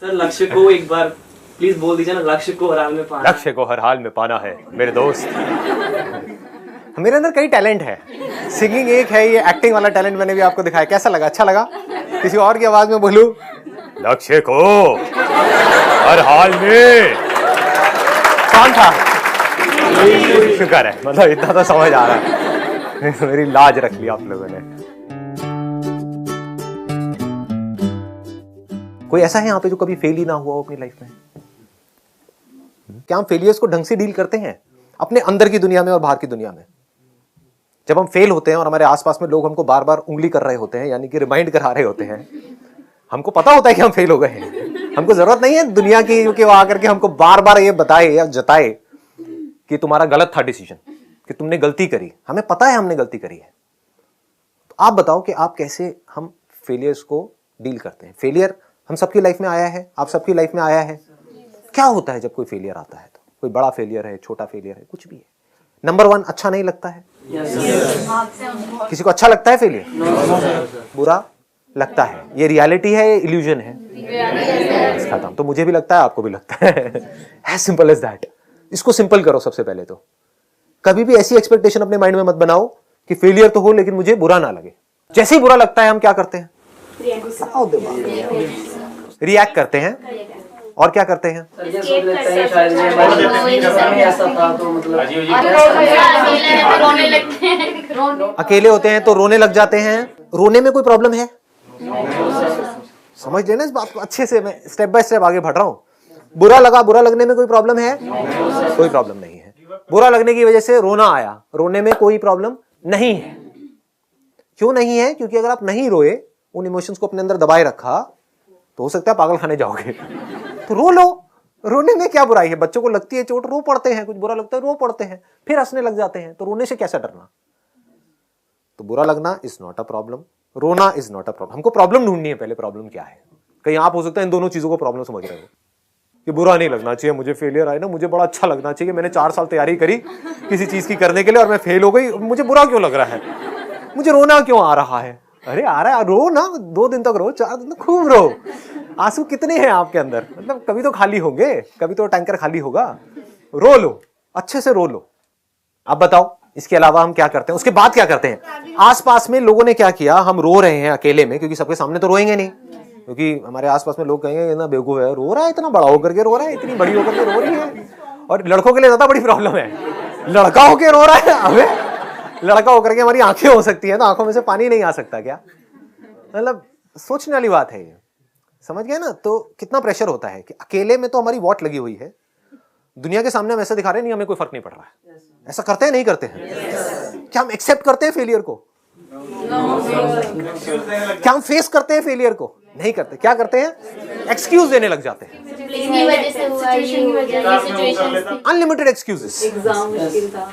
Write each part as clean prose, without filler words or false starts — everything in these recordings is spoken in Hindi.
सर लक्ष्य को एक बार प्लीज बोल दीजिए ना, लक्ष्य को हर हाल में पाना। लक्ष्य को हर हाल में पाना है मेरे दोस्त। मेरे अंदर कई टैलेंट है, सिंगिंग एक है, ये एक्टिंग वाला टैलेंट मैंने भी आपको दिखाया। कैसा लगा? अच्छा लगा? किसी और की आवाज में बोलूं, लक्ष्य को हर हाल में। कौन था? शुक्र है, मतलब इतना तो समझ आ रहा है। मेरी लाज रख ली आप लोगों ने। कोई ऐसा है यहाँ पे जो कभी फेल ही ना हुआ हो अपनी लाइफ में? क्या हम फेलियर्स को ढंग से डील करते हैं अपने अंदर की दुनिया में और बाहर की दुनिया में? जब हम फेल होते हैं और हमारे आसपास में लोग हमको बार बार उंगली कर रहे होते हैं, यानी कि रिमाइंड करा रहे होते हैं, हमको पता होता है कि हम फेल हो गए हैं। हमको जरूरत नहीं है दुनिया की कि वो आकर के हमको बार बार ये बताए या जताए कि तुम्हारा गलत था डिसीजन, कि तुमने गलती करी। हमें पता है हमने गलती करी है। तो आप बताओ कि आप कैसे हम फेलियर्स को डील करते हैं? फेलियर हम सबकी लाइफ में आया है, आप सबकी लाइफ में आया है। क्या होता है जब कोई फेलियर आता है? तो कोई बड़ा फेलियर है, छोटा फेलियर है, कुछ भी है। नंबर 1, अच्छा नहीं लगता है। किसी को अच्छा लगता है फेलियर? बुरा लगता है। ये रियलिटी है, ये इल्यूजन है? खत्म। तो मुझे भी लगता है, आपको भी लगता है। As simple as that. इसको सिंपल करो सबसे पहले तो। कभी भी ऐसी एक्सपेक्टेशन अपने माइंड में मत बनाओ कि फेलियर तो हो लेकिन मुझे बुरा ना लगे। जैसे ही बुरा लगता है हम क्या करते हैं? रिएक्ट करते हैं। और क्या करते हैं? अकेले होते हैं तो रोने लग जाते हैं। रोने में कोई प्रॉब्लम है? समझ लेना इस बात को अच्छे से। मैं स्टेप बाय स्टेप आगे बढ़ रहा हूं। बुरा लगा, बुरा लगने में कोई प्रॉब्लम है? कोई प्रॉब्लम नहीं है। बुरा लगने की वजह से रोना आया, रोने में कोई प्रॉब्लम नहीं है। क्यों नहीं है? क्योंकि अगर आप नहीं रोए, उन इमोशंस को अपने अंदर दबाए रखा, तो हो सकता है पागल खाने जाओगे। तो रो लो। रोने में क्या बुराई है? बच्चों को लगती है चोट, रो पड़ते हैं। कुछ बुरा लगता है, रो पड़ते हैं, फिर हंसने लग जाते हैं। तो रोने से कैसा डरना? तो बुरा लगना इज नॉट अ प्रॉब्लम, रोना इज नॉट अ प्रॉब्लम। हमको प्रॉब्लम ढूंढनी है पहले। प्रॉब्लम क्या है? कहीं आप हो सकता है इन दोनों चीजों को प्रॉब्लम समझ रहे हो कि बुरा नहीं लगना चाहिए, मुझे फेलियर आए ना, मुझे बड़ा अच्छा लगना चाहिए। मैंने 4 साल तैयारी करी किसी चीज की करने के लिए और मैं फेल हो गई, मुझे बुरा क्यों लग रहा है? मुझे रोना क्यों आ रहा है? अरे आ रहा है, रो ना। 2 दिन तक रो, 4 दिन तक खूब रो। आंसू कितने हैं आपके अंदर? मतलब कभी तो खाली होंगे, कभी तो टैंकर खाली होगा। रो लो, अच्छे से रो लो। अब बताओ इसके अलावा हम क्या करते हैं? उसके बाद क्या करते हैं? आसपास में लोगों ने क्या किया? हम रो रहे हैं अकेले में, क्योंकि सबके सामने तो रोएंगे नहीं, क्योंकि हमारे आसपास में लोग कहेंगे ना बेवकूफ है, रो रहा है, इतना बड़ा होकर के रो रहा है, इतनी बड़ी होकर के रो रही है। और लड़कों के लिए ज्यादा बड़ी प्रॉब्लम है, लड़का होकर रो रहा है। हमें लड़का होकर के हमारी आंखें हो सकती है, तो आंखों में से पानी नहीं आ सकता क्या? मतलब सोचने वाली बात है ये। समझ गए ना? तो कितना प्रेशर होता है कि अकेले में तो हमारी वॉट लगी हुई है, दुनिया के सामने हम ऐसा दिखा रहे हैं, नहीं हमें कोई फर्क नहीं पड़ रहा है। ऐसा करते हैं नहीं करते हैं? क्या हम एक्सेप्ट करते हैं फेलियर को? क्या हम फेस करते हैं फेलियर को? नहीं करते। क्या करते हैं? एक्सक्यूज देने लग जाते हैं। Unlimited excuses.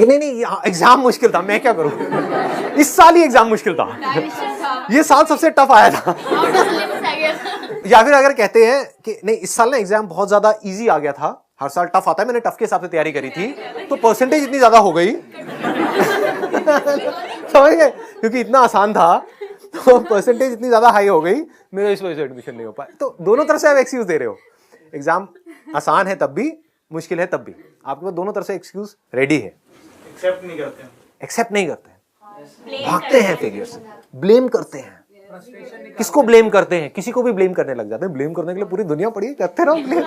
नहीं, एग्जाम मुश्किल था, मैं क्या करूं? इस साल ही एग्जाम मुश्किल था, ये साल सबसे टफ आया था। या फिर अगर कहते हैं कि नहीं इस साल ना एग्जाम बहुत ज्यादा इजी आ गया था, हर साल टफ आता है, मैंने टफ के हिसाब से तैयारी करी थी, तो परसेंटेज इतनी ज्यादा हो गई। समझ गए? क्योंकि इतना आसान था तो परसेंटेज इतनी ज्यादा हाई हो गई, मेरा इस वजह से एडमिशन नहीं हो पाया। तो दोनों तरफ से आप एक्सक्यूज दे रहे हो। एग्जाम आसान है तब भी, मुश्किल है तब भी, आपके पास दोनों तरफ से एक्सक्यूज रेडी है। एक्सेप्ट नहीं करते हैं, भागते हैं फेलियर से, ब्लेम करते हैं। किसको ब्लेम करते हैं? किसी को भी ब्लेम करने लग जाते हैं। ब्लेम करने के लिए पूरी दुनिया पड़ी है, करते रहो ब्लेम,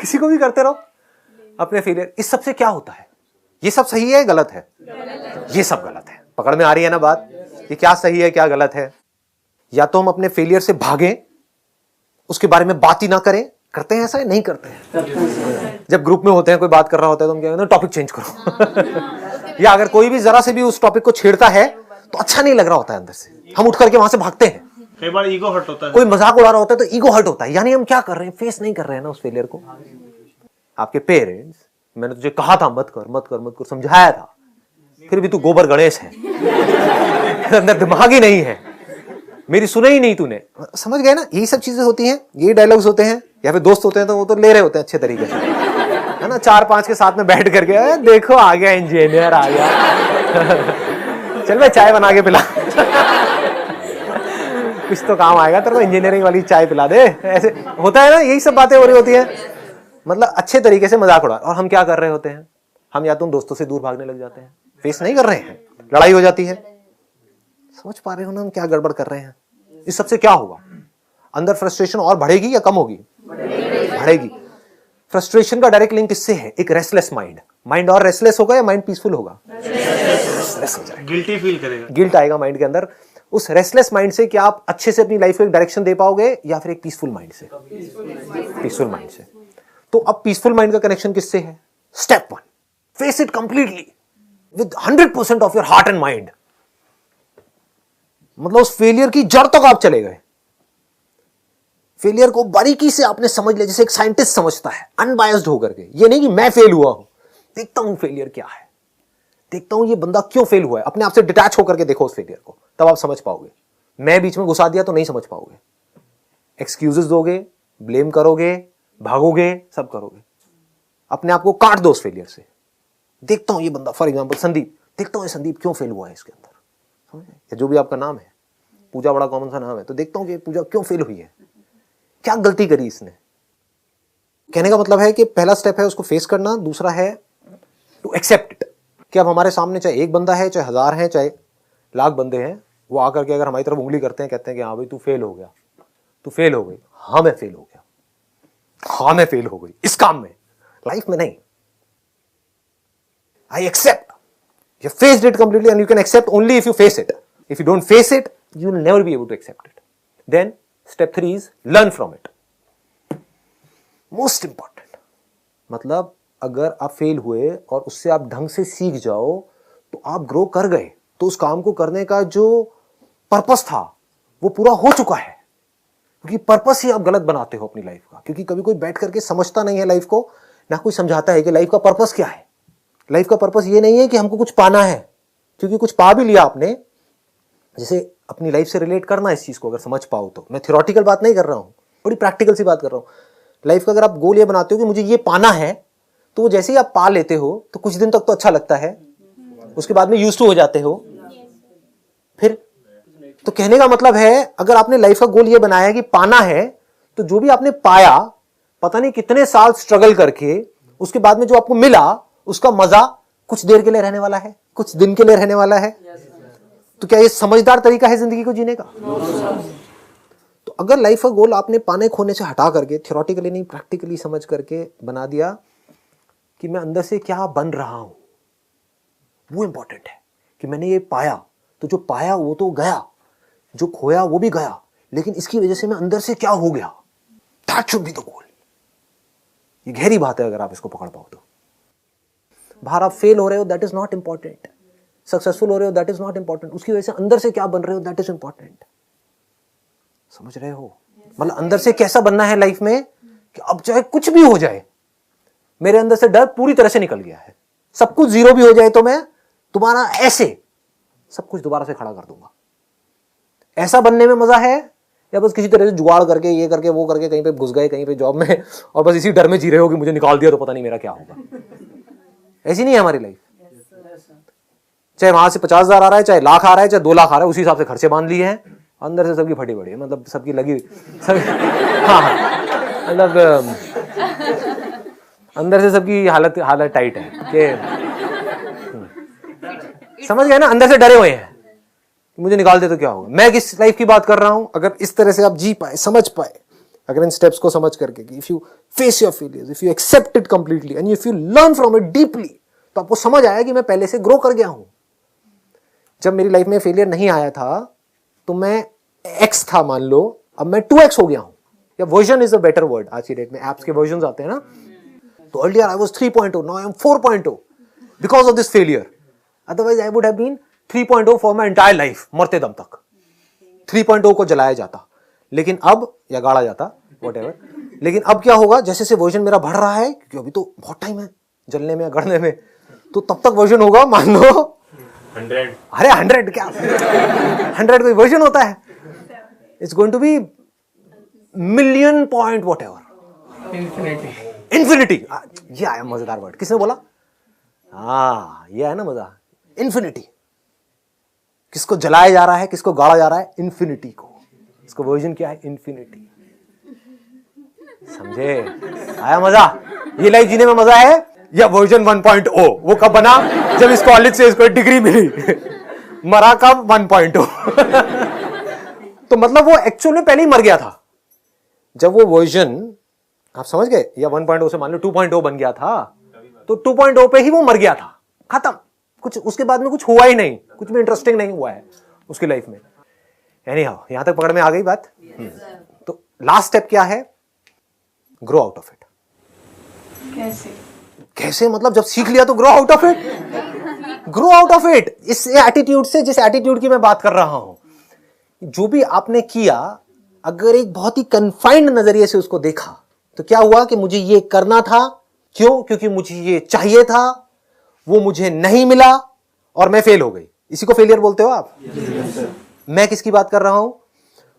किसी को भी करते रहो अपने फेलियर। इस सब से क्या होता है? ये सब सही है, गलत है? ये सब गलत है। पकड़ में आ रही है ना बात कि क्या सही है क्या गलत है? या तो हम अपने फेलियर से भागें, उसके बारे में बात ही ना करें। करते हैं ऐसा? नहीं करते हैं। जब ग्रुप में होते हैं, कोई बात कर रहा होता है, तो हम क्या कहते हैं? टॉपिक चेंज करो। या अगर कोई भी जरा से भी उस टॉपिक को छेड़ता है तो अच्छा नहीं लग रहा होता है अंदर से, हम उठ करके वहां से भागते हैं। कई बार ईगो हर्ट होता है, कोई मजाक उड़ा रहा होता है तो ईगो हर्ट होता है। यानी हम क्या कर रहे हैं? फेस नहीं कर रहे हैं ना उस फेलियर को। आपके पेरेंट्स, मैंने तुझे कहा था मत कर मत कर मत कर, समझाया था, फिर भी तू गोबर गणेश है, अंदर दिमाग ही नहीं है, मेरी सुने ही नहीं तूने। समझ गए ना? यही सब चीजें होती हैं, यही डायलॉग्स होते हैं। या फिर दोस्त होते हैं तो वो तो ले रहे होते हैं अच्छे तरीके से, है ना? 4-5 के साथ में बैठ करके, देखो आ गया इंजीनियर, आ गया चल मैं चाय बना के पिला। कुछ तो काम आएगा तेरे को, इंजीनियरिंग वाली चाय पिला दे, ऐसे होता है ना, यही सब बातें हो रही होती हैं। मतलब अच्छे तरीके से मजाक उड़ा, और हम क्या कर रहे होते हैं, हम या तो उन दोस्तों से दूर भागने लग जाते हैं, फेस नहीं कर रहे हैं, लड़ाई हो जाती है। समझ पा रहे हो ना हम क्या गड़बड़ कर रहे हैं? इस सबसे क्या होगा, अंदर फ्रस्ट्रेशन और बढ़ेगी या कम होगी? बढ़ेगी। फ्रस्ट्रेशन का डायरेक्ट लिंक किससे है? एक रेस्टलेस माइंड। माइंड और रेस्टलेस होगा या माइंड पीसफुल होगा? रेस्टलेस हो जाएगा, गिल्टी फील करेगा, गिल्ट आएगा माइंड के अंदर। उस रेस्टलेस माइंड से क्या आप अच्छे से अपनी लाइफ को एक डायरेक्शन दे पाओगे, या फिर एक पीसफुल माइंड से? पीसफुल माइंड से। तो अब पीसफुल माइंड का कनेक्शन किससे है? Step 1, face it completely with 100% of your heart and mind. मतलब उस फेलियर की जड़ तक आप चले गए, फेलियर को बारीकी से आपने समझ लिया, जैसे एक साइंटिस्ट समझता है, अनबायस्ड होकर के। ये नहीं कि मैं फेल हुआ हूं, देखता हूं फेलियर क्या है, देखता हूं ये बंदा क्यों फेल हुआ है, अपने आप से डिटैच होकर के देखो उस फेलियर को, तब आप समझ पाओगे। मैं बीच में घुसा दिया तो नहीं समझ पाओगे, एक्सक्यूजेस दोगे, ब्लेम करोगे, भागोगे, सब करोगे। अपने आप को काट दो उस फेलियर से। देखता हूं ये बंदा, फॉर एग्जाम्पल संदीप, देखता हूं ये संदीप क्यों फेल हुआ है इसके अंदर, समझे? जो भी आपका नाम है, पूजा बड़ा कॉमन सा नाम है, तो देखता हूं कि पूजा क्यों फेल हुई है, क्या गलती करी इसने। कहने का मतलब है कि पहला स्टेप है उसको फेस करना, दूसरा है टू एक्सेप्ट इट। कि अब हमारे सामने चाहे एक बंदा है, चाहे 1000 है, चाहे लाख बंदे हैं, वो आकर के अगर हमारी तरफ उंगली करते हैं, कहते हैं कि हाँ भाई तू फेल हो गया, तू फेल हो गई, हाँ मैं फेल हो गया, हाँ मैं फेल हो गई इस काम में, लाइफ में नहीं। I accept, you faced it completely, and you can accept only if you face it. If you don't face it, you will never be able to accept it. Then step 3 is learn from it. Most important, मतलब अगर आप फेल हुए और उससे आप ढंग से सीख जाओ तो आप ग्रो कर गए, तो उस काम को करने का जो पर्पस था वो पूरा हो चुका है। क्योंकि पर्पस ही आप गलत बनाते हो अपनी लाइफ का, क्योंकि कभी कोई बैठ करके समझता नहीं है लाइफ को, ना कोई समझाता है कि लाइफ का पर्पस क्या है। लाइफ का पर्पस ये नहीं है कि हमको कुछ पाना है, क्योंकि कुछ पा भी लिया आपने। जैसे अपनी लाइफ से रिलेट करना इस चीज को अगर समझ पाओ तो, मैं थ्योरेटिकल बात नहीं कर रहा हूं, बड़ी प्रैक्टिकल सी बात कर रहा हूं। लाइफ का अगर आप गोल ये बनाते हो कि मुझे ये पाना है, तो जैसे ही आप पा लेते हो तो कुछ दिन तक तो अच्छा लगता है, उसके बाद में यूज्ड टू हो जाते हो। फिर तो कहने का मतलब है, अगर आपने लाइफ का गोल ये बनाया है कि पाना है, तो जो भी आपने पाया, पता नहीं कितने साल स्ट्रगल करके, उसके बाद में जो आपको मिला, उसका मजा कुछ देर के लिए रहने वाला है, कुछ दिन के लिए रहने वाला है। तो क्या ये समझदार तरीका है जिंदगी को जीने का? तो अगर लाइफ का गोल आपने पाने खोने से हटा करके, थ्योरेटिकली नहीं प्रैक्टिकली समझ करके बना दिया कि मैं अंदर से क्या बन रहा हूं, वो इंपॉर्टेंट है। कि मैंने ये पाया, तो जो पाया वो तो गया, जो खोया वो भी गया, लेकिन इसकी वजह से मैं अंदर से क्या हो गया, that should be the goal. ये गहरी बात है, अगर आप इसको पकड़ पाओ तो। बाहर आप फेल हो रहे हो, that is not important. Successful हो रहे हो, दैट इज नॉट इंपॉर्टेंट। उसकी वजह से अंदर से क्या बन रहे हो, दैट इज इंपॉर्टेंट। समझ रहे हो? मतलब अंदर से कैसा बनना है लाइफ में, कि अब चाहे कुछ भी हो जाए, मेरे अंदर से डर पूरी तरह से निकल गया है, सब कुछ जीरो भी हो जाए तो मैं तुम्हारा ऐसे सब कुछ दोबारा से खड़ा कर दूंगा। ऐसा बनने में मजा है, या बस किसी तरह से जुगाड़ करके, ये करके वो करके कहीं पे घुस गए, कहीं पे जॉब में, और बस इसी डर में जी रहे हो कि मुझे निकाल दिया तो पता नहीं मेरा क्या होगा। ऐसी नहीं है हमारी लाइफ। चाहे वहां से 50,000 आ रहा है, चाहे लाख आ रहा है, चाहे 2 लाख आ रहा है, उसी हिसाब से खर्चे बांध लिए हैं। अंदर से सबकी फटी पड़ी है, मतलब सबकी लगी सब, हाँ मतलब अंदर से सबकी हालत टाइट है कि समझ गए ना, अंदर से डरे हुए हैं मुझे निकाल दे तो क्या होगा। मैं किस लाइफ की बात कर रहा हूं? अगर इस तरह से आप जी पाए, समझ पाए, अगर इन स्टेप्स को समझ करके, if you face your failures, if you accept it completely, and if you learn from it deeply, तो आपको समझ आया कि मैं पहले से ग्रो कर गया हूं। जब मेरी लाइफ में फेलियर नहीं आया था तो मैं x था, मान लो, अब मैं 2x हो गया हूं, या version is a better word. आज की डेट में एप्स के वर्जन आते हैं ना, तो earlier I was 3.0, now I am 4.0 because of this failure. Otherwise I would have been 3.0 for my entire life, मरते दम तक 3.0 को जलाया जाता, लेकिन अब, या गाड़ा जाता, व्हाटएवर। लेकिन अब क्या होगा, जैसे से वर्जन मेरा बढ़ रहा है, क्योंकि अभी तो बहुत टाइम है जलने में, गड़ने में, तो तब तक वर्जन होगा, मान लो 100। अरे 100 क्या 100 कोई वर्जन होता है? It's going to be million point whatever, infinity. ये आया मजेदार वर्ड, किसने बोला? हाँ, ये है ना मजा, इन्फिनिटी। किसको जलाया जा रहा है, किसको गाड़ा जा रहा है? इन्फिनिटी को। इसको वर्जन क्या है? इंफिनिटी। समझे? आया मजा? ये लाइफ जीने में मजा है? या वर्जन 1.0 वो कब बना? जब इस कॉलेज से इसको डिग्री मिली। मरा कब? 1.0। तो मतलब वो एक्चुअल में पहले ही मर गया था। जब वो वर्जन, आप समझ गए, या 1.0 से मान लो 2.0 बन गया था, तो 2.0 पे ही वो मर गया था, खत्म। कुछ उसके बाद में कुछ हुआ ही नहीं, कुछ भी इंटरेस्टिंग नहीं हुआ है उसकी लाइफ में। एनीहाउ, यहां तक पकड़ में आ गई बात? तो लास्ट स्टेप क्या है? Grow out of it. कैसे मतलब जब सीख लिया तो grow out of it. Grow out of it इस एटीट्यूड से, जिस एटीट्यूड की मैं बात कर रहा हूं, जो भी आपने किया, अगर एक बहुत ही कन्फाइंड नजरिए से उसको देखा तो क्या हुआ कि मुझे ये करना था, क्यों? क्योंकि मुझे ये चाहिए था, वो मुझे नहीं मिला और मैं फेल हो गई। इसी को फेलियर बोलते हो आप? मैं किसकी बात कर रहा हूं?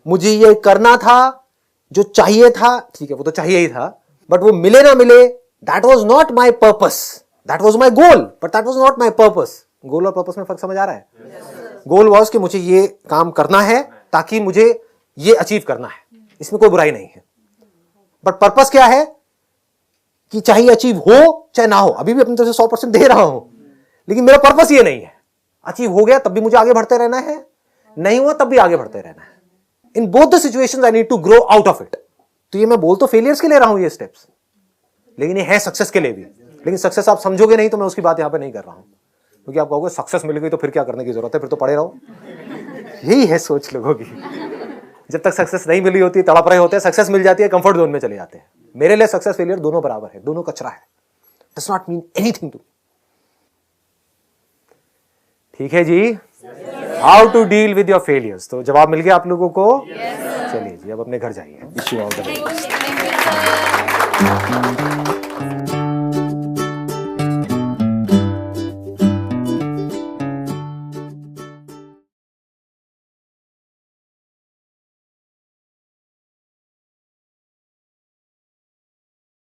मुझे ये करना था, जो चाहिए था, ठीक है वो तो चाहिए ही था, बट वो मिले ना मिले, that was not my purpose, that was my goal, but that was not my purpose. Goal और पर्पस में फर्क समझ आ रहा है? गोल वॉज कि मुझे ये काम करना है ताकि मुझे ये अचीव करना है, इसमें कोई बुराई नहीं है। बट पर्पस क्या है? कि चाहे अचीव हो चाहे ना हो, अभी भी अपनी तरफ से 100% दे रहा हूं, लेकिन मेरा पर्पस ये नहीं है। अचीव हो गया तब भी मुझे आगे बढ़ते रहना है, नहीं हुआ तब भी आगे बढ़ते रहना है। In both the situations I need to grow out of it. तो ये मैं बोल तो फेलियर्स के ले रहा हूं ये स्टेप्स, लेकिन ये है सक्सेस के लिए भी। लेकिन सक्सेस आप समझोगे नहीं तो मैं उसकी बात यहां पे नहीं कर रहा हूं, क्योंकि आप कहोगे सक्सेस मिल गई तो फिर क्या करने की जरूरत है, फिर तो पड़े रहो। यही है सोच लोगों की। जब तक सक्सेस नहीं मिली होती तड़प रहे होते हैं, सक्सेस मिल जाती है कंफर्ट जोन में चले जाते हैं। मेरे लिए सक्सेस फेलियर दोनों बराबर है, दोनों कचरा है, does not mean anything to. ठीक है जी? How to deal with your failures, तो जवाब मिल गया आप लोगों को? चलिए जी, अब अपने घर जाइए। Wish you all the best.